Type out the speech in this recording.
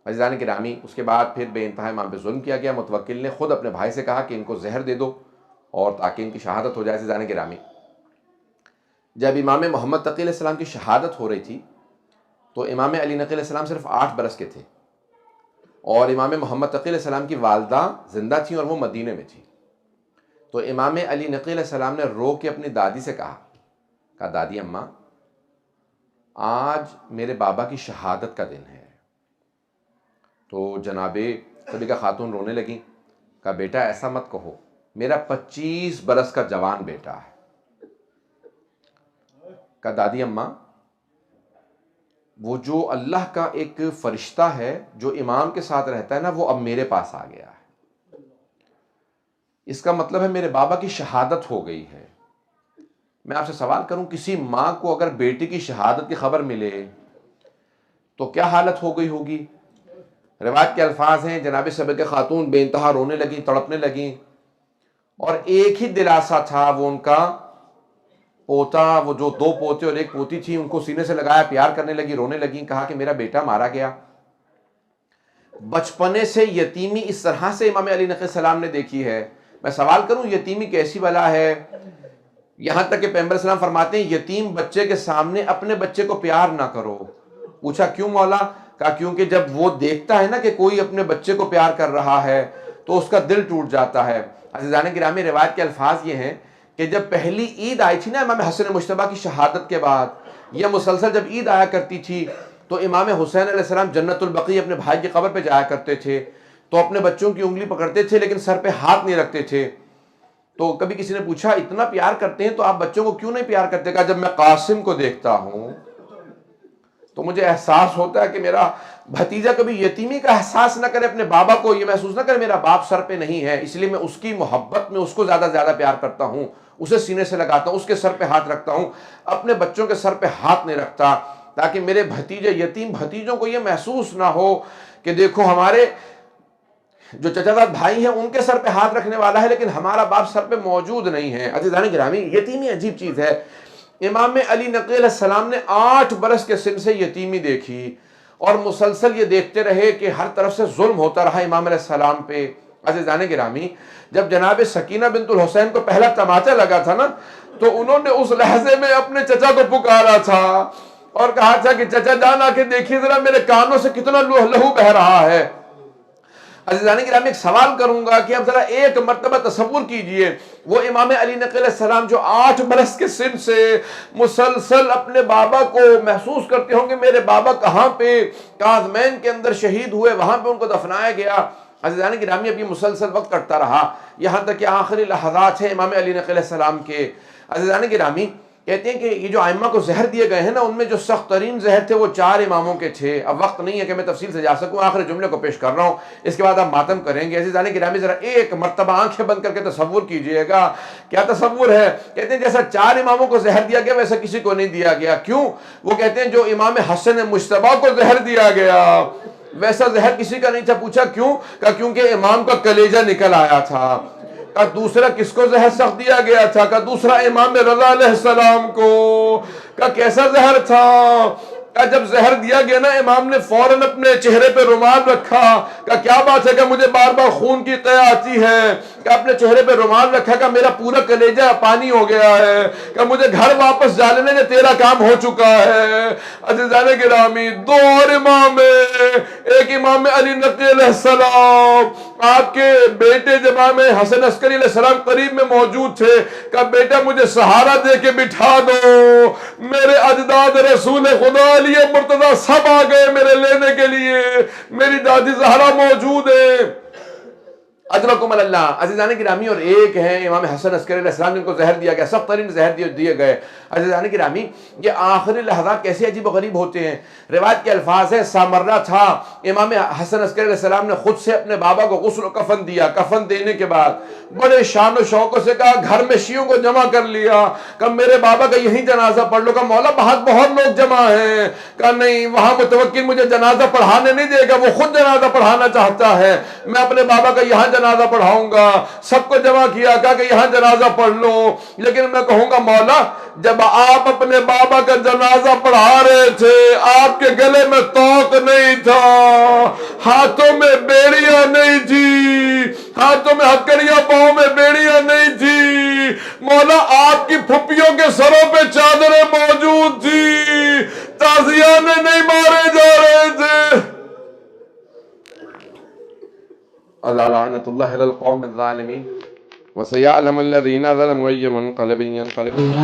عزیزان گرامی، اس کے بعد پھر بے انتہا امام پہ ظلم کیا گیا. متوکل نے خود اپنے بھائی سے کہا کہ ان کو زہر دے دو اور تاکہ ان کی شہادت ہو جائے. عزیزان گرامی، جب امام محمد تقی علیہ السلام کی شہادت ہو رہی تھی تو امام علی نقی علیہ السلام صرف 8 برس کے تھے، اور امام محمد تقی علیہ السلام کی والدہ زندہ تھیں اور وہ مدینے میں تھیں. تو امام علی نقی علیہ السلام نے رو کے اپنی دادی سے کہا دادی اماں، آج میرے بابا کی شہادت کا دن ہے. تو جناب صدیقہ خاتون رونے لگیں. کہا بیٹا ایسا مت کہو، میرا 25 برس کا جوان بیٹا ہے. کہا دادی اماں، وہ جو اللہ کا ایک فرشتہ ہے جو امام کے ساتھ رہتا ہے نا، وہ اب میرے پاس آ گیا ہے. اس کا مطلب ہے میرے بابا کی شہادت ہو گئی ہے. میں آپ سے سوال کروں، کسی ماں کو اگر بیٹی کی شہادت کی خبر ملے تو کیا حالت ہو گئی ہوگی؟ روایت کے الفاظ ہیں، جناب صدیقہ خاتون بے انتہا رونے لگیں، تڑپنے لگیں، اور ایک ہی دلاسا تھا، وہ ان کا پوتا، وہ جو 2 پوتے اور 1 پوتی تھی، ان کو سینے سے لگایا، پیار کرنے لگی، رونے لگیں. کہا کہ میرا بیٹا مارا گیا. بچپنے سے یتیمی اس طرح سے امام علی نقی السلام نے دیکھی ہے. میں سوال کروں، یتیمی کیسی بلا ہے؟ یہاں تک کہ پیغمبر اسلام فرماتے ہیں یتیم بچے کے سامنے اپنے بچے کو پیار نہ کرو. پوچھا کیوں مولا؟ کہا کیونکہ جب وہ دیکھتا ہے نا کہ کوئی اپنے بچے کو پیار کر رہا ہے تو اس کا دل ٹوٹ جاتا ہے. عزیزان گرامی، روایت کے الفاظ یہ ہیں کہ جب پہلی عید آئی تھی نا امام حسن مجتبیٰ کی شہادت کے بعد، یہ مسلسل جب عید آیا کرتی تھی تو امام حسین علیہ السلام جنت البقیع اپنے بھائی کی قبر پہ جایا کرتے تھے، تو اپنے بچوں کی انگلی پکڑتے تھے لیکن سر پہ ہاتھ نہیں رکھتے تھے. تو کبھی کسی نے پوچھا اتنا پیار کرتے ہیں تو آپ بچوں کو کیوں نہیں پیار کرتے؟ کہا جب میں قاسم کو دیکھتا ہوں تو مجھے احساس ہوتا ہے کہ میرا بھتیجا کبھی یتیمی کا احساس نہ کرے، اپنے بابا کو یہ محسوس نہ کرے میرا باپ سر پہ نہیں ہے، اس لیے میں اس کی محبت میں اس کو زیادہ پیار کرتا ہوں، اسے سینے سے لگاتا ہوں، اس کے سر پہ ہاتھ رکھتا ہوں، اپنے بچوں کے سر پہ ہاتھ نہیں رکھتا، تاکہ میرے بھتیجے یتیم بھتیجوں کو یہ محسوس نہ ہو کہ دیکھو ہمارے جو چچا زاد بھائی ہیں ان کے سر پہ ہاتھ رکھنے والا ہے لیکن ہمارا باپ سر پہ موجود نہیں ہے. عزیزان گرامی، یتیمی عجیب چیز ہے. امام علی نقی علیہ السلام نے 8 برس کے سن سے یتیمی دیکھی اور مسلسل یہ دیکھتے رہے کہ ہر طرف سے ظلم ہوتا رہا امام علیہ السلام پہ. عزیزان گرامی، جب جناب سکینہ بنت الحسین کو پہلا تماچا لگا تھا نا تو انہوں نے اس لحظے میں اپنے چچا کو پکارا تھا اور کہا تھا کہ چچا جان آ کے دیکھیے ذرا میرے کانوں سے کتنا لہو بہ رہا ہے. عزیزان گرامی، ایک سوال کروں گا کہ اب ذرا ایک مرتبہ تصور کیجئے، وہ امام علی نقی علیہ السلام جو 8 برس کے سن سے مسلسل اپنے بابا کو محسوس کرتے ہوں کہ میرے بابا کہاں پہ کاظمین کے اندر شہید ہوئے، وہاں پہ ان کو دفنایا گیا. عزیزان گرامی، اب یہ مسلسل وقت کٹتا رہا یہاں تک کہ آخری لحظات ہیں امام علی نقی علیہ السلام کے. عزیزان گرامی، کہتے ہیں کہ یہ جو ائمہ کو زہر دیے گئے ہیں نا، ان میں جو سخت ترین زہر تھے وہ 4 اماموں کے تھے. اب وقت نہیں ہے کہ میں تفصیل سے جا سکوں، آخری جملے کو پیش کر رہا ہوں، اس کے بعد آپ ماتم کریں گے. عزیزان گرامی، ذرا ایک مرتبہ آنکھیں بند کر کے تصور کیجئے گا. کیا تصور ہے؟ کہتے ہیں جیسا 4 اماموں کو زہر دیا گیا ویسا کسی کو نہیں دیا گیا. کیوں؟ وہ کہتے ہیں جو امام حسن مجتبیٰ کو زہر دیا گیا ویسا زہر کسی کا نہیں تھا. پوچھا کیوں؟ کہا کیونکہ امام کا کلیجہ نکل آیا تھا. کہا دوسرا کس کو زہر سخت دیا گیا تھا؟ کہا دوسرا امام رضا علیہ السلام کو. کہا کیسا زہر تھا؟ کہا جب زہر دیا گیا نا، امام نے فوراً اپنے چہرے پہ رومال رکھا. کہا کیا بات ہے کہ مجھے بار بار خون کی قے آتی ہے؟ کہ اپنے چہرے پہ رومال رکھا. کہ میرا پورا کلیجہ پانی ہو گیا ہے، کہ مجھے گھر واپس جانے نے تیرا کام ہو چکا ہے. عزیزان گرامی، 2 اور امام، ایک امام علی نقی علیہ السلام، آپ کے بیٹے جب امام حسن عسکری علیہ السلام قریب میں موجود تھے، کہا بیٹا مجھے سہارا دے کے بٹھا دو، میرے اجداد رسول خدا علی مرتضی سب آ گئے میرے لینے کے لیے، میری دادی زہرا موجود ہے، اجرکم اللہ. عزیزان گرامی، اور ایک ہے امام حسن عسکری علیہ السلام جن کو زہر دیا گیا، سخت ترین زہر دیے گئے. عزیزان گرامی، یہ آخری لحظات کیسے عجیب و غریب ہوتے ہیں. روایت کے الفاظ ہیں، سامرہ تھا، امام حسن عسکری علیہ السلام نے خود سے اپنے بابا کو غسل و کفن دیا. کفن دینے کے بعد بڑے شان و شوق سے کہا گھر میں شیعوں کو جمع کر لیا، کہ میرے بابا کا یہی جنازہ پڑھ لو. کہا مولا بہت لوگ جمع ہیں. کہا نہیں، وہاں متوکل مجھے جنازہ پڑھانے نہیں دے گا، وہ خود جنازہ پڑھانا چاہتا ہے، میں اپنے بابا کا یہاں جنازہ پڑھاؤں گا، سب کو جمع کیا، کہا کہ یہاں جنازہ پڑھ لو، لیکن میں کہوں گا مولا جب آپ اپنے بابا کا جنازہ پڑھا رہے تھے آپ کے گلے میں توق نہیں تھا، ہاتھوں میں بیڑیاں نہیں تھی، ہاتھوں میں ہتکڑیاں، پاؤں میں بیڑیاں نہیں تھی، مولا آپ کی پھپھیوں کے سروں پہ چادریں موجود تھی، تازیانے نہیں مارے جا رہے تھے۔ اللہ لعنت اللہ علی القوم الظالمین وسیعلم الذین ظلموا أی منقلب ينقلبون۔